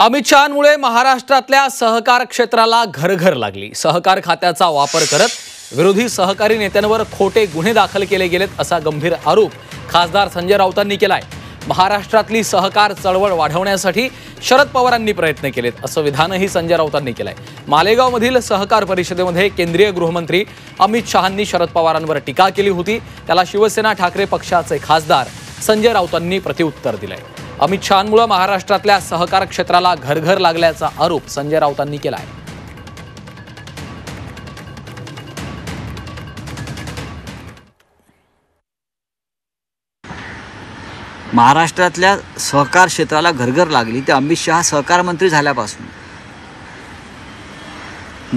अमित शहांमुळे महाराष्ट्रातल्या सहकार क्षेत्राला घरघर लागली। सहकार खात्याचा वापर करत विरोधी सहकारी नेत्यांवर खोटे गुन्हे दाखल केले गेलेत असा गंभीर आरोप खासदार संजय राऊतांनी केलाय। महाराष्ट्रातली सहकार चळवळ वाढवण्यासाठी शरद पवारांनी प्रयत्न केलेत असं विधानही संजय राऊतांनी केलंय। मालेगावमधील सहकार परिषदेमध्ये केंद्रीय गृहमंत्री अमित शहांनी शरद पवारांवर टीका केली होती। त्याला शिवसेना ठाकरे पक्षाचे खासदार संजय राऊतांनी प्रत्युत्तर दिलंय। अमित शहांमुळे महाराष्ट्रातल्या सहकार क्षेत्राला घरघर लागल्याचा आरोप संजय राऊतांनी केलाय। महाराष्ट्रातल्या सहकार क्षेत्राला घरघर लागली ते अमित शहा सहकार मंत्री झाल्यापासून।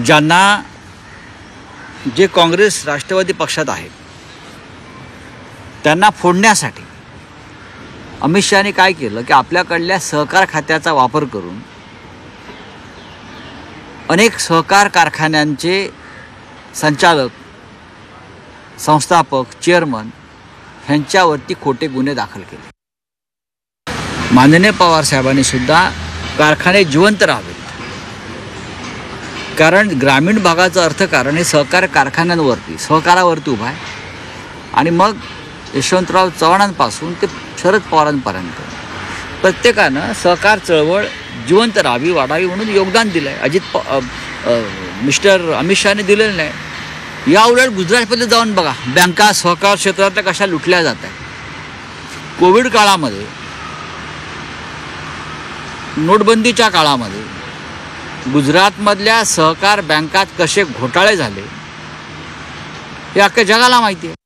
ज्यांना जे काँग्रेस राष्ट्रवादी पक्षात आहेत त्यांना फोडण्यासाठी अमित शहाने काय केलं की आपल्याकडल्या सहकार खात्याचा वापर करून अनेक सहकार कारखान्यांचे संचालक, संस्थापक, चेअरमन ह्यांच्यावरती खोटे गुन्हे दाखल केले। माननीय पवार साहेबांनी सुद्धा कारखाने जिवंत राहावेत, कारण ग्रामीण भागाचं अर्थकारण हे सहकार कारखान्यांवरती, सहकारावरती उभा आहे। आणि मग यशवंतराव चव्हाणांपासून ते शरद पवारांपर्यंत प्रत्येकानं सहकार चळवळ जिवंत राहावी, वाढावी म्हणून योगदान दिलं आहे। मिस्टर अमित शहाने दिलेलं नाही। या उलट गुजरातमध्ये जाऊन बघा, बँका सहकार क्षेत्रातल्या कशा लुटल्या जात आहेत। कोविड काळामध्ये, नोटबंदीच्या काळामध्ये गुजरातमधल्या सहकार बँकात कसे घोटाळे झाले हे अख्ख्या जगाला माहिती आहे।